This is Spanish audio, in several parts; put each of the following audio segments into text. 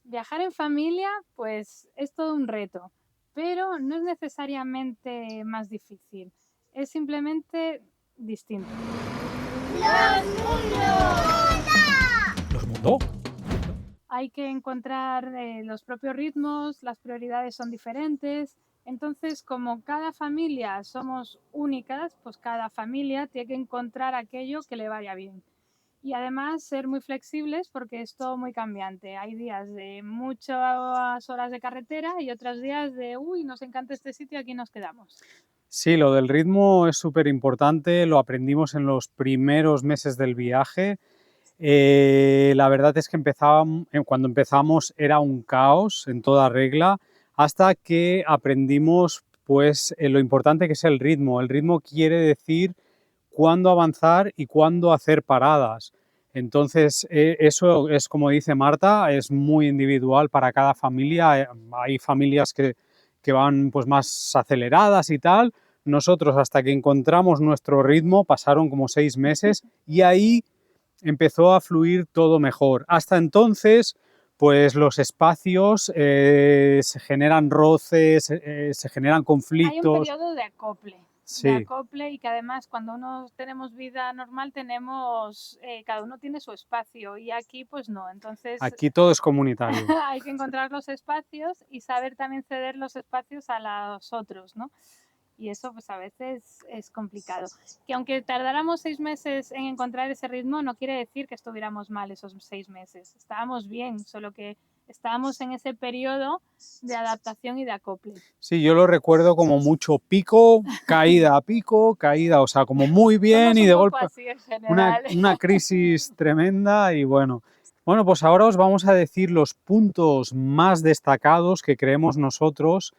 Viajar en familia, pues es todo un reto, pero no es necesariamente más difícil, es simplemente distinto. ¡Los mundos! ¿Los mudó? Hay que encontrar los propios ritmos, las prioridades son diferentes, entonces como cada familia somos únicas, pues cada familia tiene que encontrar aquello que le vaya bien. Y además ser muy flexibles porque es todo muy cambiante. Hay días de muchas horas de carretera y otros días de, uy, nos encanta este sitio, aquí nos quedamos. Sí, lo del ritmo es súper importante, lo aprendimos en los primeros meses del viaje. La verdad es que cuando empezamos era un caos en toda regla, hasta que aprendimos pues, lo importante que es el ritmo. El ritmo quiere decir cuándo avanzar y cuándo hacer paradas. Entonces, eso es como dice Marta, es muy individual para cada familia. Hay familias que van pues, más aceleradas y tal. Nosotros, hasta que encontramos nuestro ritmo, pasaron como 6 meses y ahí empezó a fluir todo mejor. Hasta entonces, pues los espacios se generan roces, se generan Hay un conflictos. periodo de Sí, acople y que además cuando uno tenemos vida normal tenemos, cada uno tiene su espacio y aquí pues no. Entonces aquí todo es comunitario. hay que encontrar los espacios y saber también ceder los espacios a los otros, ¿no? Y eso pues a veces es complicado. Que aunque tardáramos 6 meses en encontrar ese ritmo, no quiere decir que estuviéramos mal esos 6 meses. Estábamos bien, solo que estábamos en ese periodo de adaptación y de acople. Sí, yo lo recuerdo como mucho pico, caída, o sea, como muy bien Somos y un de poco golpe así en general. una crisis tremenda y bueno. Bueno, pues ahora os vamos a decir los puntos más destacados que creemos nosotros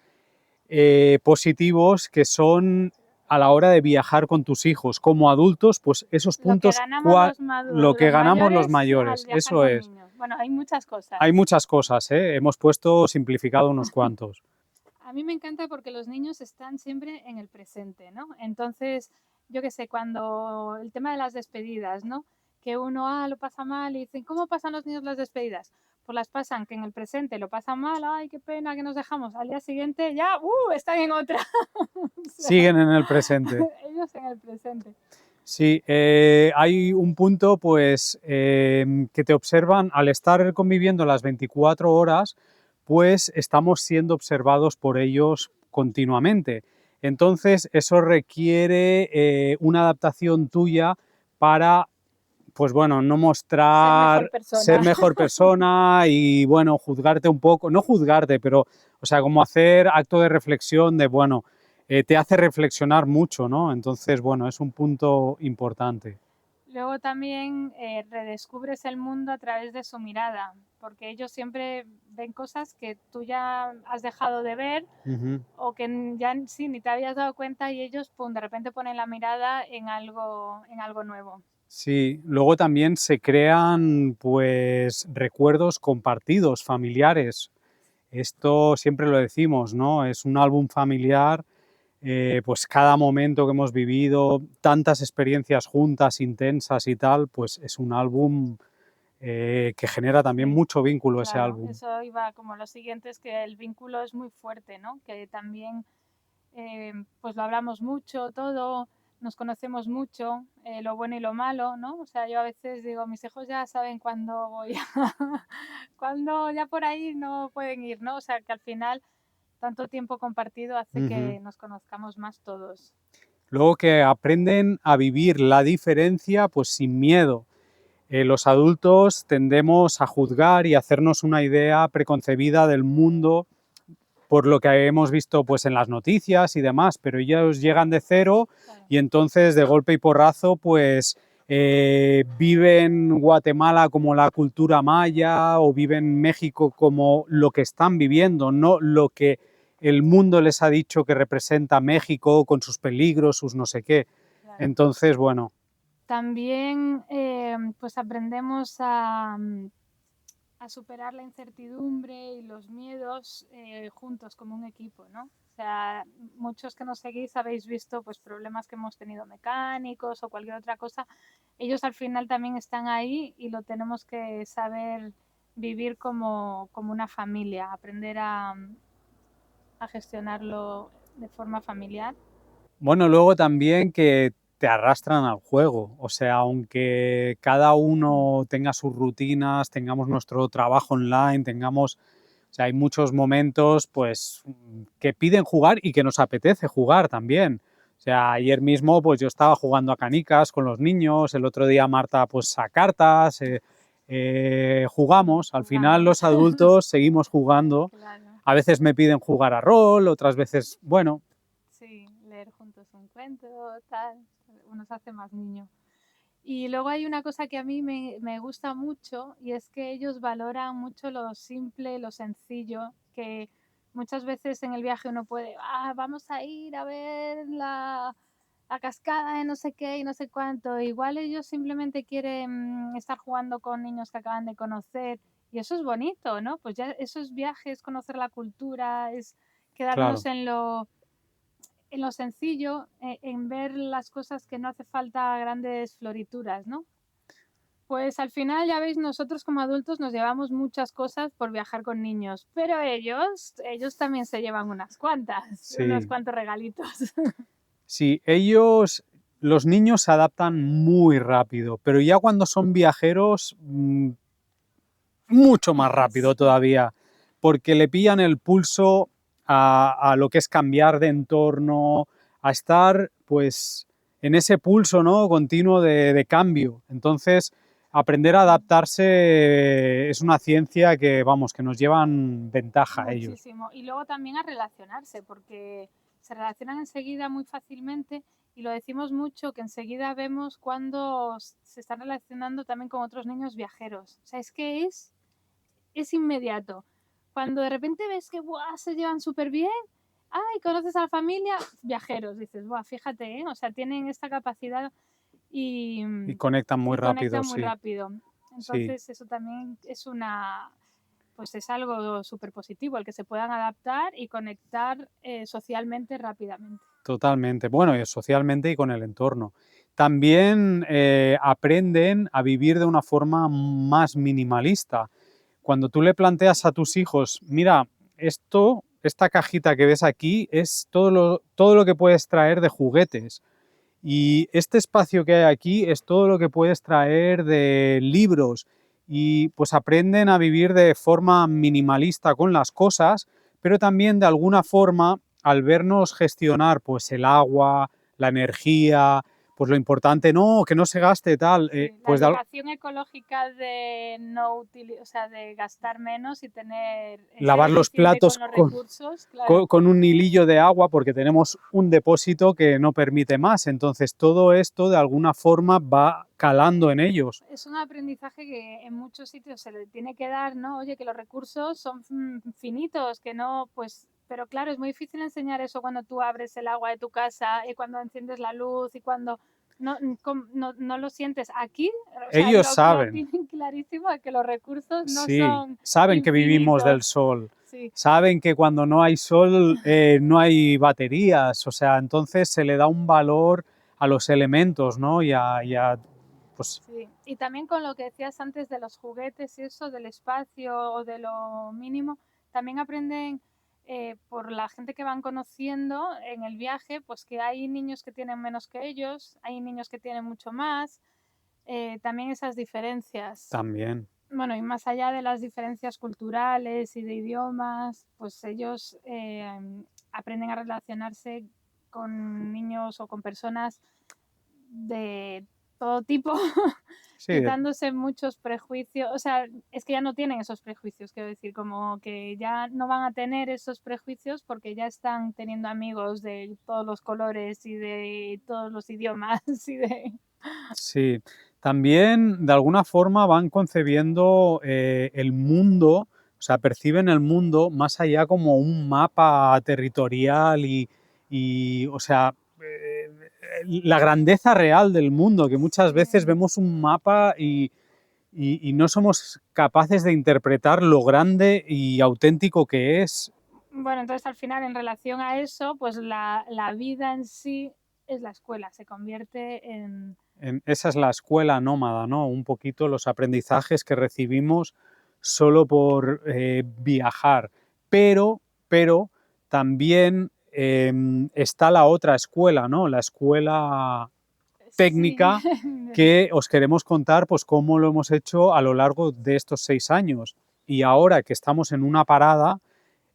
positivos que son a la hora de viajar con tus hijos. Como adultos, pues esos Lo que puntos, ganamos lo que los ganamos los mayores al mayores, viajar eso con es. niños. Bueno, hay muchas Hay cosas. muchas cosas, ¿eh? Hemos puesto simplificado unos cuantos. A mí me encanta porque los niños están siempre en el presente, ¿no? Entonces, yo qué sé, cuando el tema de las despedidas, ¿no? Que uno, lo pasa mal y dicen, ¿cómo pasan los niños las despedidas? Pues las pasan que en el presente lo pasan mal, ay, qué pena que nos dejamos. Al día siguiente ya, están en otra. O sea, Siguen en el presente. ellos en el presente. Sí, hay un punto pues que te observan al estar conviviendo las 24 horas, pues estamos siendo observados por ellos continuamente. Entonces, eso requiere una adaptación tuya para, pues bueno, no Ser mejor mostrar, ser persona. mejor persona y bueno, juzgarte un poco, no juzgarte, pero, o sea, como hacer acto de reflexión de, bueno, te hace reflexionar mucho, ¿no? Entonces, bueno, es un punto importante. Luego también redescubres el mundo a través de su mirada, porque ellos siempre ven cosas que tú ya has dejado de ver Ujú. o que ya sí ni te habías dado cuenta y ellos pum, de repente ponen la mirada en algo nuevo. Sí, luego también se crean pues recuerdos compartidos, familiares. Esto siempre lo decimos, ¿no? Es un álbum familiar, pues cada momento que hemos vivido, tantas experiencias juntas, intensas y tal, pues es un álbum que genera también Sí, mucho vínculo ese claro, álbum. eso iba como lo siguiente es que el vínculo es muy fuerte, ¿no? Que también pues lo hablamos mucho, todo, nos conocemos mucho, lo bueno y lo malo, ¿no? O sea, yo a veces digo, mis hijos ya saben cuándo voy a, cuándo ya por ahí no pueden ir, ¿no? O sea, que al final tanto tiempo compartido hace Ujú. que nos conozcamos más todos. Luego que aprenden a vivir la diferencia pues sin miedo. Los adultos tendemos a juzgar y a hacernos una idea preconcebida del mundo por lo que hemos visto pues, en las noticias y demás, pero ellos llegan de cero Claro. y entonces de golpe y porrazo pues viven Guatemala como la cultura maya o viven México como lo que están viviendo, no lo que el mundo les ha dicho que representa México con sus peligros, sus no sé qué. Claro. Entonces, bueno, También, pues aprendemos a superar la incertidumbre y los miedos juntos como un equipo, ¿no? O sea, muchos que nos seguís habéis visto pues problemas que hemos tenido mecánicos o cualquier otra cosa. Ellos al final también están ahí y lo tenemos que saber vivir como una familia, aprender a gestionarlo de forma familiar. Bueno, luego también que te arrastran al juego, o sea, aunque cada uno tenga sus rutinas, tengamos nuestro trabajo online, tengamos, o sea, hay muchos momentos pues que piden jugar y que nos apetece jugar también. O sea, ayer mismo pues yo estaba jugando a canicas con los niños, el otro día Marta pues a cartas, jugamos, al final los adultos seguimos jugando, Claro. a veces me piden jugar a rol, otras veces, bueno, Sí, leer juntos un cuento, tal, uno se hace más niño. Y luego hay una cosa que a mí me gusta mucho y es que ellos valoran mucho lo simple, lo sencillo, que muchas veces en el viaje uno puede, vamos a ir a ver la cascada de no sé qué y no sé cuánto. Igual ellos simplemente quieren estar jugando con niños que acaban de conocer y eso es bonito, ¿no? Pues ya esos viajes, conocer la cultura, es quedarnos claro. en lo sencillo, en ver las cosas que no hace falta grandes florituras, ¿no? Pues al final, ya veis, nosotros como adultos nos llevamos muchas cosas por viajar con niños, pero ellos también se llevan unas cuantas, unos Sí, cuantos regalitos. sí, ellos, los niños se adaptan muy rápido, pero ya cuando son viajeros, mucho más rápido Sí, todavía, porque le pillan el pulso a lo que es cambiar de entorno, a estar pues en ese pulso, ¿no?, continuo de cambio. Entonces, aprender a adaptarse es una ciencia que, vamos, que nos llevan ventaja a ellos. muchísimo. Y luego también a relacionarse, porque se relacionan enseguida muy fácilmente y lo decimos mucho, que enseguida vemos cuando se están relacionando también con otros niños viajeros. O sea, es que es inmediato. Cuando de repente ves que ¡buah! Se llevan súper bien, ¡ay! Conoces a la familia, viajeros, dices, ¡buah! Fíjate, ¿eh? O sea, tienen esta capacidad y, Y conectan muy y rápido, conectan muy sí, rápido. sí. Entonces, eso también pues es algo súper positivo, el que se puedan adaptar y conectar socialmente rápidamente. Totalmente. Bueno, y socialmente y con el entorno. También aprenden a vivir de una forma más minimalista. Cuando tú le planteas a tus hijos, mira, esta cajita que ves aquí es todo lo que puedes traer de juguetes. Y este espacio que hay aquí es todo lo que puedes traer de libros. Y pues aprenden a vivir de forma minimalista con las cosas, pero también de alguna forma, al vernos gestionar pues el agua, la energía, pues lo importante, no, que no se gaste tal, Sí, la pues educación ecológica de o sea, de gastar menos y ser lavar los eficiente platos con los recursos, claro. con un hilillo de agua porque tenemos un depósito que no permite más. Entonces todo esto de alguna forma va calando en ellos. Es un aprendizaje que en muchos sitios se le tiene que dar, ¿no? Oye, que los recursos son finitos, que no, pues, pero claro, es muy difícil enseñar eso cuando tú abres el agua de tu casa y cuando enciendes la luz y cuando no lo sientes. Aquí, o sea, Ellos lo saben, tienen clarísimo de que los recursos no sí, son saben que vivimos del infinitos. sol, Sí, saben que cuando no hay sol no hay baterías, o sea, entonces se le da un valor a los elementos, ¿no? Pues sí. Y también con lo que decías antes de los juguetes y eso, del espacio o de lo mínimo, también aprenden por la gente que van conociendo en el viaje, pues que hay niños que tienen menos que ellos, hay niños que tienen mucho más, también esas diferencias. también. Bueno, y más allá de las diferencias culturales y de idiomas, pues ellos aprenden a relacionarse con niños o con personas de todo tipo, Sí, quitándose muchos prejuicios, o sea, es que ya no tienen esos prejuicios, quiero decir, como que ya no van a tener esos prejuicios porque ya están teniendo amigos de todos los colores y de todos los idiomas y de... sí, también de alguna forma van concebiendo el mundo, o sea, perciben el mundo más allá como un mapa territorial o sea, la grandeza real del mundo, que muchas veces Sí. vemos un mapa y no somos capaces de interpretar lo grande y auténtico que es. Bueno, entonces al final en relación a eso, pues la vida en sí es la escuela, se convierte Esa es la escuela nómada, ¿no? Un poquito los aprendizajes que recibimos solo por viajar, pero también está la otra escuela, ¿no? La escuela técnica, Sí. que os queremos contar pues cómo lo hemos hecho a lo largo de estos 6 años. Y ahora que estamos en una parada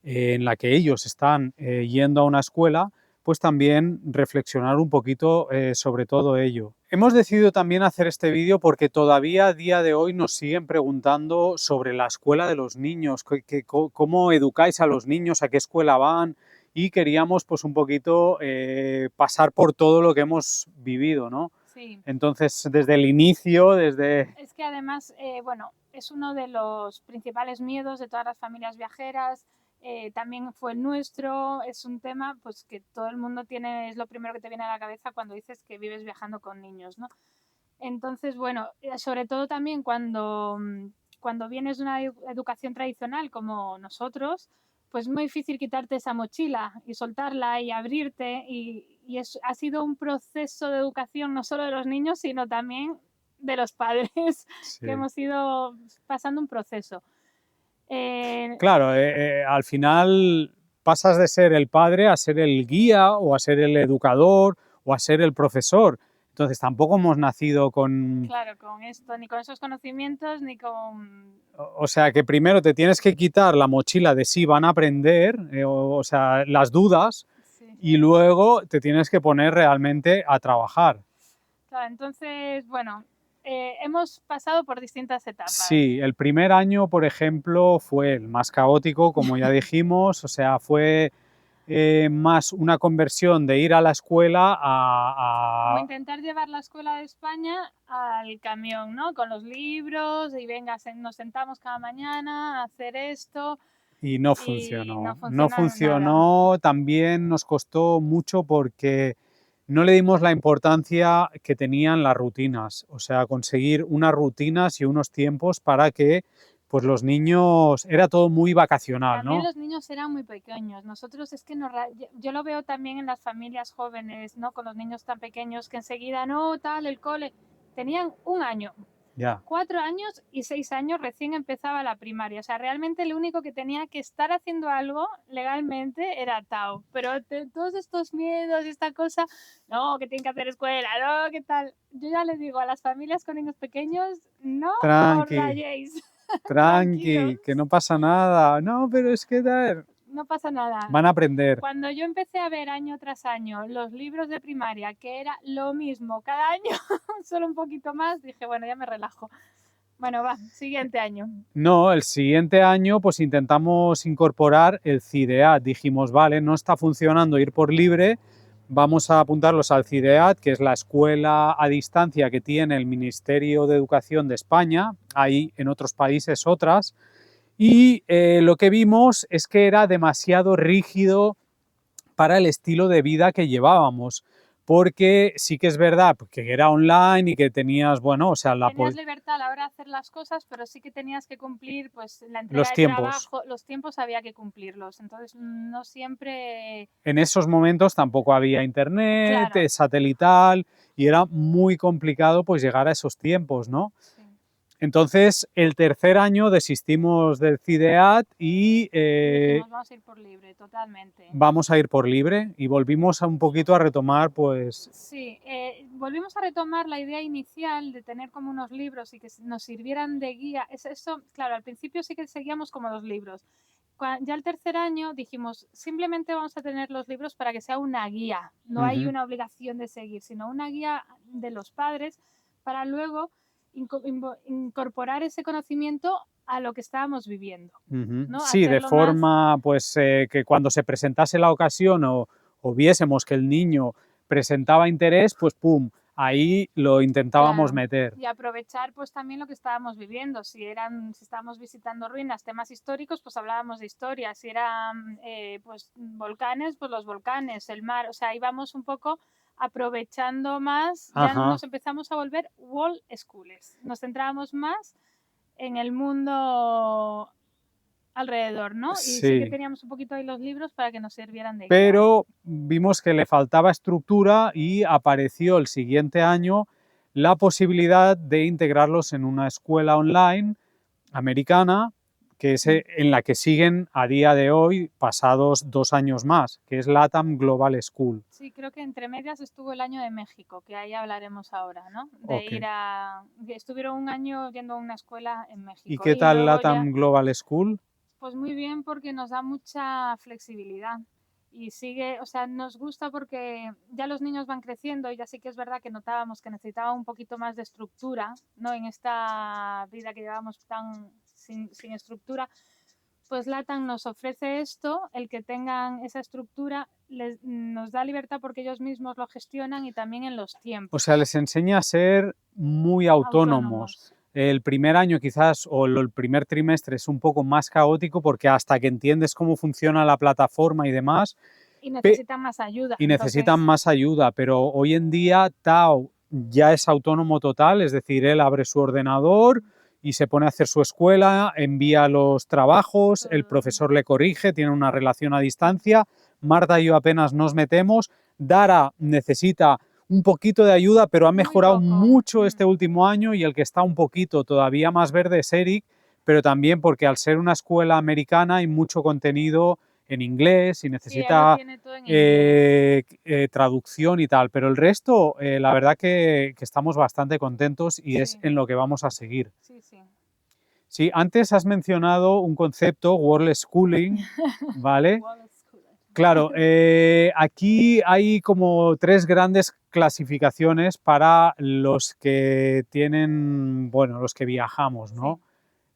en la que ellos están yendo a una escuela, pues también reflexionar un poquito sobre todo ello. Hemos decidido también hacer este vídeo porque todavía a día de hoy nos siguen preguntando sobre la escuela de los niños, cómo educáis a los niños, a qué escuela van, y queríamos pues un poquito pasar por todo lo que hemos vivido, ¿no? Sí. Entonces, desde el inicio, desde... Es que además, bueno, es uno de los principales miedos de todas las familias viajeras. También fue el nuestro. Es un tema pues que todo el mundo tiene, es lo primero que te viene a la cabeza cuando dices que vives viajando con niños, ¿no? Entonces, bueno, sobre todo también cuando vienes de una educación tradicional como nosotros, pues es muy difícil quitarte esa mochila y soltarla y abrirte, y ha sido un proceso de educación no solo de los niños, sino también de los padres, Sí. que hemos ido pasando un proceso. Claro, al final pasas de ser el padre a ser el guía o a ser el educador o a ser el profesor. Entonces tampoco hemos nacido con... Claro, con esto, ni con esos conocimientos, ni con... O sea que primero te tienes que quitar la mochila de si van a aprender, o sea, las dudas, Sí. y luego te tienes que poner realmente a trabajar. Claro, entonces, bueno, hemos pasado por distintas etapas. Sí, el primer año, por ejemplo, fue el más caótico, como ya dijimos, o sea, fue más una conversión de ir a la escuela Como a... intentar llevar la escuela de España al camión, ¿no? Con los libros y venga, nos sentamos cada mañana a hacer esto. Y no funcionó. No funcionó, también nos costó mucho porque no le dimos la importancia que tenían las rutinas, o sea, conseguir unas rutinas y unos tiempos para que pues los niños, era todo muy vacacional, También ¿no? los niños eran muy pequeños. Nosotros es que yo lo veo también en las familias jóvenes, ¿no? Con los niños tan pequeños que enseguida, no, tal, el cole. Tenían 1 año, Ya. 4 años y 6 años recién empezaba la primaria. O sea, realmente el único que tenía que estar haciendo algo legalmente era Tao. Pero todos estos miedos y esta cosa, no, que tienen que hacer escuela, no, ¿qué tal? Yo ya les digo a las familias con niños pequeños, no os Tranqui, rayéis. tranqui, que no pasa nada. No, pero es que No pasa nada. van a aprender. Cuando yo empecé a ver año tras año los libros de primaria, que era lo mismo cada año, solo un poquito más, dije, bueno, ya me relajo. Bueno, va, siguiente año. No, el siguiente año pues intentamos incorporar el CIDEAT. Dijimos, vale, no está funcionando ir por libre, vamos a apuntarlos al CIDEAT, que es la escuela a distancia que tiene el Ministerio de Educación de España, hay en otros países otras, y lo que vimos es que era demasiado rígido para el estilo de vida que llevábamos, porque sí que es verdad que era online y que tenías, bueno, o sea, tenías libertad a la hora de hacer las cosas, pero sí que tenías que cumplir pues la entrega los de tiempos. trabajo, los tiempos había que cumplirlos, entonces no siempre... En esos momentos tampoco había internet, Claro. satelital, y era muy complicado pues llegar a esos tiempos, ¿no? Sí. Entonces, el tercer año desistimos del CIDEAT y Dijimos, vamos a ir por libre, totalmente. vamos a ir por libre, y volvimos un poquito a retomar, pues... Sí, volvimos a retomar la idea inicial de tener como unos libros y que nos sirvieran de guía. Eso, claro, al principio sí que seguíamos como los libros. Ya el tercer año dijimos, simplemente vamos a tener los libros para que sea una guía. No hay una obligación de seguir, sino una guía de los padres para luego incorporar ese conocimiento a lo que estábamos viviendo, ¿no? Sí, de forma pues que cuando se presentase la ocasión o viésemos que el niño presentaba interés, pues pum, ahí lo intentábamos meter. Y aprovechar pues también lo que estábamos viviendo. Si estábamos visitando ruinas, temas históricos, pues hablábamos de historia. Si eran pues volcanes, pues los volcanes, el mar. O sea, íbamos un poco aprovechando más. Ya nos empezamos a volver world schools. Nos centrábamos más en el mundo alrededor, ¿no? Y sí que teníamos un poquito ahí los libros para que nos sirvieran de guía. Pero vimos que le faltaba estructura y apareció el siguiente año la posibilidad de integrarlos en una escuela online americana que es en la que siguen a día de hoy, pasados 2 años más, que es LATAM Global School. Sí, creo que entre medias estuvo el año de México, que ahí hablaremos ahora, ¿no? De Ok. estuvieron un año yendo a una escuela en México. ¿Y qué tal luego LATAM Global School? pues muy bien, porque nos da mucha flexibilidad y sigue, o sea, nos gusta porque ya los niños van creciendo y ya sí que es verdad que notábamos que necesitaban un poquito más de estructura, ¿no? En esta vida que llevamos tan sin estructura, pues LATAM nos ofrece esto, el que tengan esa estructura nos da libertad porque ellos mismos lo gestionan y también en los tiempos. O sea, les enseña a ser muy autónomos. El primer año quizás o el primer trimestre es un poco más caótico porque hasta que entiendes cómo funciona la plataforma y demás, Y necesitan más ayuda. y necesitan más ayuda, pero hoy en día Tao ya es autónomo total, es decir, él abre su ordenador y se pone a hacer su escuela, envía los trabajos, el profesor le corrige, tiene una relación a distancia. Marta y yo apenas nos metemos. Dara necesita un poquito de ayuda, pero ha mejorado mucho este último año, y el que está un poquito todavía más verde es Eric, pero también porque al ser una escuela americana hay mucho contenido en inglés y necesita traducción y tal, pero el resto la verdad que estamos bastante contentos y es en lo que vamos a seguir. Sí, antes has mencionado un concepto, World Schooling, ¿vale? Claro, aquí hay como 3 grandes clasificaciones para los que tienen, bueno, los que viajamos, ¿no?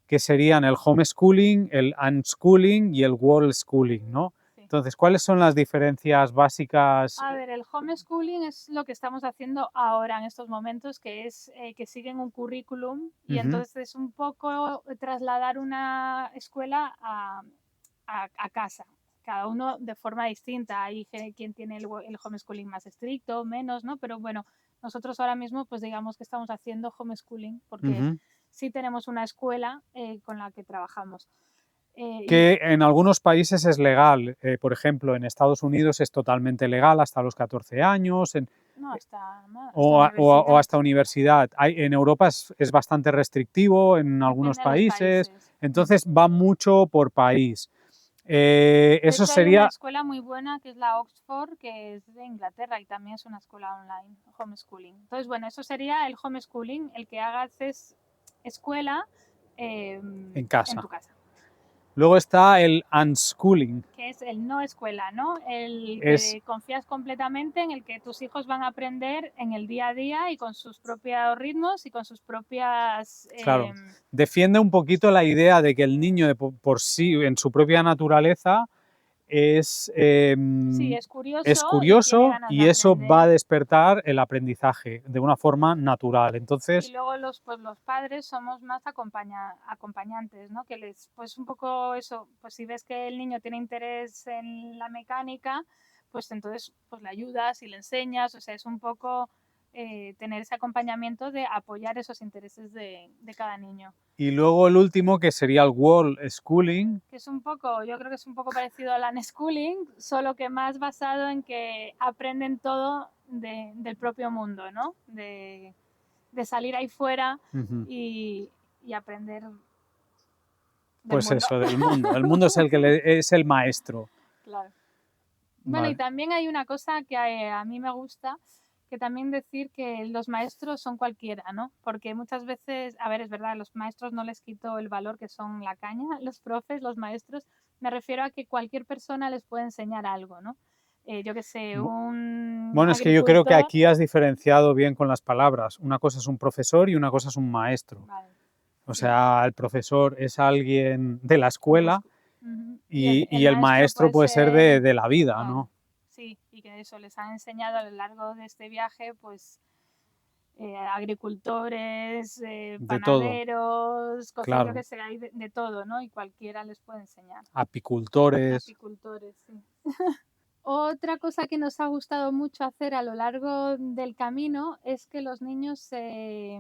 Que serían el homeschooling, el unschooling y el world schooling, ¿no? Entonces, ¿cuáles son las diferencias básicas? A ver, el homeschooling es lo que estamos haciendo ahora en estos momentos, que es que siguen un currículum y entonces es un poco trasladar una escuela a casa, cada uno de forma distinta. Hay quien tiene el homeschooling más estricto, menos, ¿no? Pero bueno, nosotros ahora mismo pues digamos que estamos haciendo homeschooling porque sí tenemos una escuela con la que trabajamos. Que en algunos países es legal, por ejemplo, en Estados Unidos es totalmente legal hasta los 14 años, no, hasta o hasta universidad. En Europa es bastante restrictivo en algunos países, entonces va mucho por país. Eso sería... Hay una escuela muy buena que es la Oxford, que es de Inglaterra y también es una escuela online, homeschooling. Entonces, bueno, eso sería el homeschooling, el que hagas es escuela en casa. En tu casa. Luego está el unschooling. Que es el no escuela, ¿no? El que confías completamente en el que tus hijos van a aprender en el día a día y con sus propios ritmos y con sus propias... Claro, defiende un poquito la idea de que el niño por sí, en su propia naturaleza, es curioso y eso va a despertar el aprendizaje de una forma natural. Entonces, y luego los padres somos más acompañantes, ¿no? Que pues un poco eso, pues si ves que el niño tiene interés en la mecánica, pues entonces pues le ayudas y le enseñas, o sea, es un poco tener ese acompañamiento de apoyar esos intereses de cada niño. Y luego el último, que sería el world schooling. Que es un poco, yo creo que es un poco parecido al unschooling, solo que más basado en que aprenden todo del propio mundo, ¿no? De salir ahí fuera y aprender del pues mundo. Eso, del mundo. El mundo es el que es el maestro. Claro. Bueno, y también hay una cosa que a mí me gusta, que también decir que los maestros son cualquiera, ¿no? Porque muchas veces, a ver, es verdad, los maestros no les quito el valor que son la caña, los profes, los maestros, me refiero a que cualquier persona les puede enseñar algo, ¿no? Yo qué sé, Bueno, es que yo creo que aquí has diferenciado bien con las palabras. Una cosa es un profesor y una cosa es un maestro. Vale. O sea, el profesor es alguien de la escuela y el maestro puede ser de la vida, claro, ¿no? Sí, y que eso les han enseñado a lo largo de este viaje, pues agricultores, panaderos, cosas, claro, que sea, hay de todo, ¿no? Y cualquiera les puede enseñar. Apicultores. Apicultores, sí. Otra cosa que nos ha gustado mucho hacer a lo largo del camino es que los niños se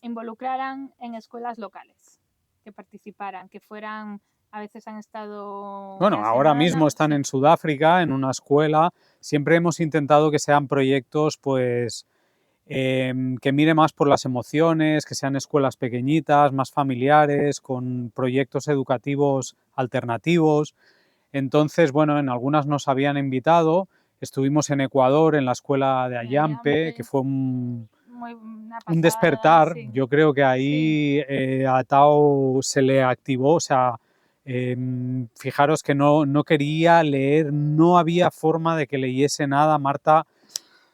involucraran en escuelas locales, que participaran, que fueran, a veces han estado... Bueno, ahora mismo están en Sudáfrica, en una escuela. Siempre hemos intentado que sean proyectos, pues, que mire más por las emociones, que sean escuelas pequeñitas, más familiares, con proyectos educativos alternativos. Entonces, bueno, en algunas nos habían invitado, estuvimos en Ecuador, en la escuela de Ayampe, que fue una un pasada, despertar. sí. Yo creo que ahí a Tao se le activó, o sea, fijaros que no quería leer, no había forma de que leyese nada. Marta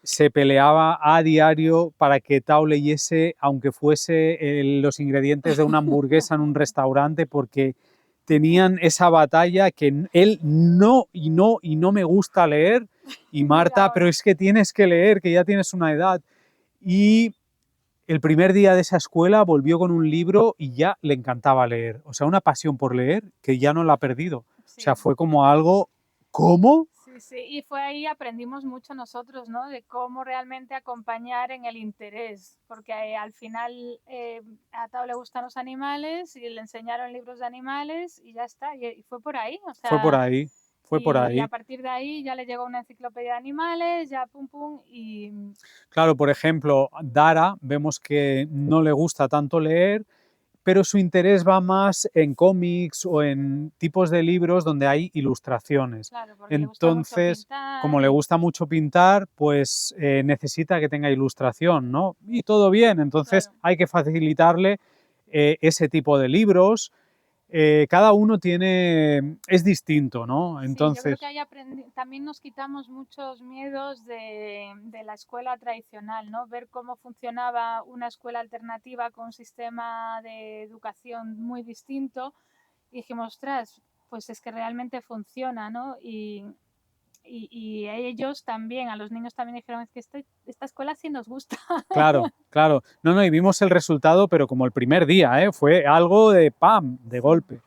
se peleaba a diario para que Tao leyese, aunque fuese los ingredientes de una hamburguesa en un restaurante, porque tenían esa batalla que él no me gusta leer, y Marta, pero es que tienes que leer, que ya tienes una edad. Y el primer día de esa escuela volvió con un libro y ya le encantaba leer. O sea, una pasión por leer que ya no la ha perdido. Sí. O sea, fue como algo... ¿Cómo? Sí, sí, y fue ahí aprendimos mucho nosotros, ¿no? De cómo realmente acompañar en el interés, porque al final a Tao le gustan los animales y le enseñaron libros de animales y ya está, y fue por ahí, o sea... Fue por ahí, fue por Y ahí. a partir de ahí ya le llegó una enciclopedia de animales, ya pum pum, y... Claro, por ejemplo, Dara, vemos que no le gusta tanto leer, pero su interés va más en cómics o en tipos de libros donde hay ilustraciones. Claro, porque Entonces, le gusta mucho pintar, como le gusta mucho pintar, pues necesita que tenga ilustración, ¿no? Y todo bien, entonces claro. hay que facilitarle ese tipo de libros. Cada uno es distinto, ¿no? Sí, yo creo Entonces, que ahí también nos quitamos muchos miedos de la escuela tradicional, ¿no? Ver cómo funcionaba una escuela alternativa con un sistema de educación muy distinto y dijimos, ostras, pues es que realmente funciona, ¿no? Y a ellos también, a los niños también dijeron, es que esta escuela sí nos gusta. claro, claro. No, y vimos el resultado, pero como el primer día, ¿eh? Fue algo de ¡pam!, de golpe.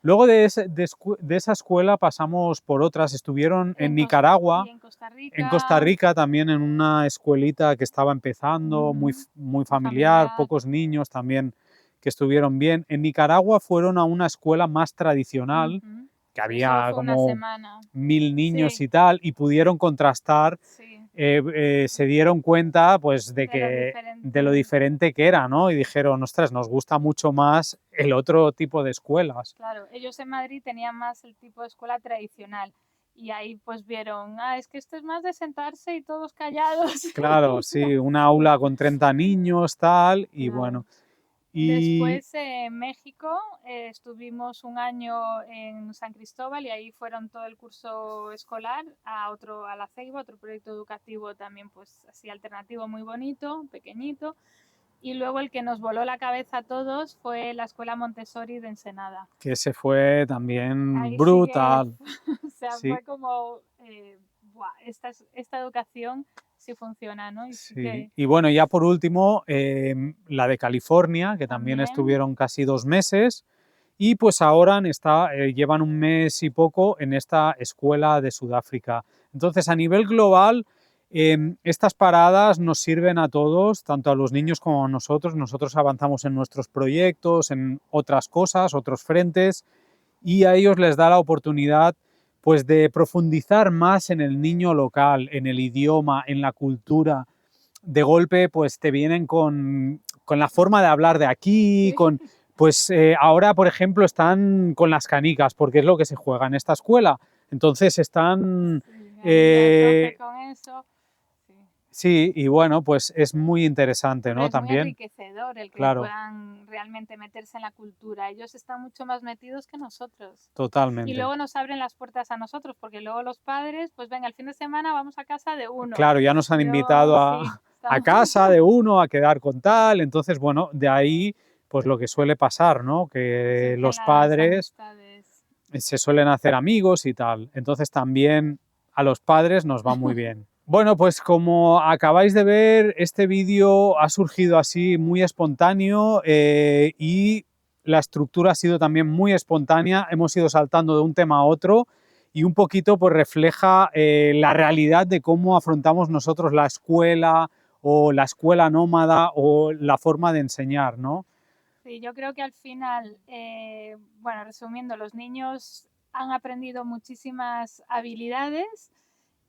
Luego de esa escuela pasamos por otras, estuvieron en Nicaragua, y en en Costa Rica también en una escuelita que estaba empezando, muy familiar, pocos niños también que estuvieron bien. En Nicaragua fueron a una escuela más tradicional, que había como 1000 niños Sí. y tal, y pudieron contrastar, Sí. se dieron cuenta pues de lo diferente que era, ¿no? Y dijeron, ostras, nos gusta mucho más el otro tipo de escuelas. Claro, ellos en Madrid tenían más el tipo de escuela tradicional y ahí pues vieron, es que esto es más de sentarse y todos callados. Claro, sí, una aula con 30 niños, tal, y Claro. bueno. Y Después en México estuvimos un año en San Cristóbal y ahí fueron todo el curso escolar a la Ceiba, otro proyecto educativo también pues así alternativo muy bonito, pequeñito. Y luego el que nos voló la cabeza a todos fue la Escuela Montessori de Ensenada. que se fue también Ahí brutal. sí que, o sea, Sí. fue como, buah, esta educación sí funciona, ¿no? Y sí que... Y bueno, ya por último, la de California, que también estuvieron casi 2 meses, y pues ahora llevan un mes y poco en esta escuela de Sudáfrica. Entonces, a nivel global, estas paradas nos sirven a todos, tanto a los niños como a nosotros. Nosotros avanzamos en nuestros proyectos, en otras cosas, otros frentes, y a ellos les da la oportunidad pues de profundizar más en el niño local, en el idioma, en la cultura. De golpe pues te vienen con la forma de hablar de aquí, Sí. pues ahora por ejemplo están con las canicas porque es lo que se juega en esta escuela, entonces están... Sí, con eso. Sí. Sí, y bueno, pues es muy interesante, Pero ¿no? es muy También, enriquecedor el que claro, puedan realmente meterse en la cultura. Ellos están mucho más metidos que nosotros. Y totalmente. luego nos abren las puertas a nosotros, porque luego los padres, pues venga, el fin de semana vamos a casa de uno. Claro, ya nos han invitado sí, a casa de uno, a quedar con tal, entonces, bueno, de ahí, pues lo que suele pasar, ¿no? Que los padres se suelen hacer amigos y tal, entonces también a los padres nos va muy bien. Bueno, pues como acabáis de ver, este vídeo ha surgido así muy espontáneo y la estructura ha sido también muy espontánea, hemos ido saltando de un tema a otro y un poquito pues refleja la realidad de cómo afrontamos nosotros la escuela o la escuela nómada o la forma de enseñar, ¿no? Sí, yo creo que al final, bueno, resumiendo, los niños han aprendido muchísimas habilidades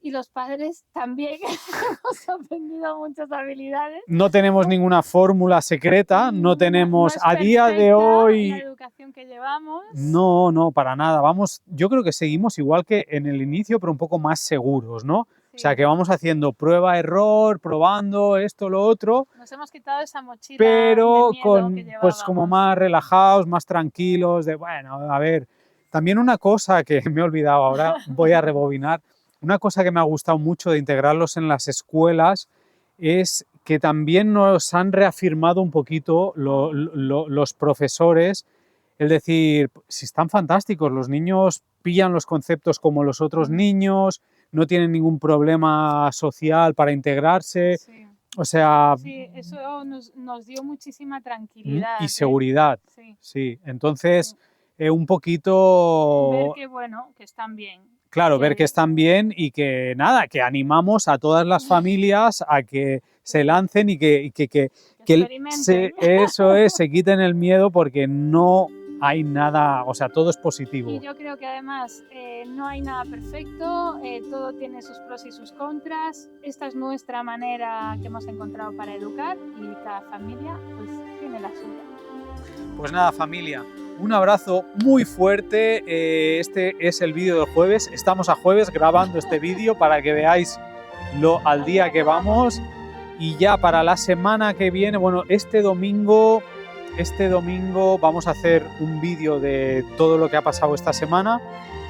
y los padres también hemos aprendido muchas habilidades. No tenemos ninguna fórmula secreta, no tenemos es a día de perfecta hoy... la educación que llevamos. No, no, para nada. Vamos, yo creo que seguimos igual que en el inicio, pero un poco más seguros, ¿no? Sí. O sea, que vamos haciendo prueba-error, probando esto, lo otro, Nos hemos quitado esa mochila pero de miedo con, que pues como llevábamos. más relajados, más tranquilos, de bueno, a ver. También una cosa que me he olvidado ahora, voy a rebobinar, una cosa que me ha gustado mucho de integrarlos en las escuelas es que también nos han reafirmado un poquito los profesores, el decir, si están fantásticos, los niños pillan los conceptos como los otros niños, no tienen ningún problema social para integrarse, Sí. o sea... Sí, eso nos dio muchísima tranquilidad. Y seguridad, Sí. sí. Entonces, un poquito... Ver que, bueno, que están bien. Claro, ver que están bien y que nada, que animamos a todas las familias a que se lancen y que experimenten. eso es, se quiten el miedo porque no hay nada, o sea, todo es positivo. Y yo creo que además no hay nada perfecto, todo tiene sus pros y sus contras. Esta es nuestra manera que hemos encontrado para educar y cada familia pues tiene la suya. Pues nada, familia, un abrazo muy fuerte. Este es el vídeo del jueves. Estamos a jueves grabando este vídeo para que veáis al día que vamos. Y ya para la semana que viene, bueno, este domingo vamos a hacer un vídeo de todo lo que ha pasado esta semana.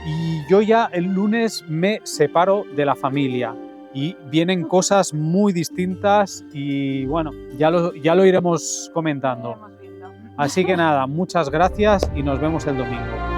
Y yo ya el lunes me separo de la familia. Y vienen cosas muy distintas y bueno, ya lo iremos comentando. Así que nada, muchas gracias y nos vemos el domingo.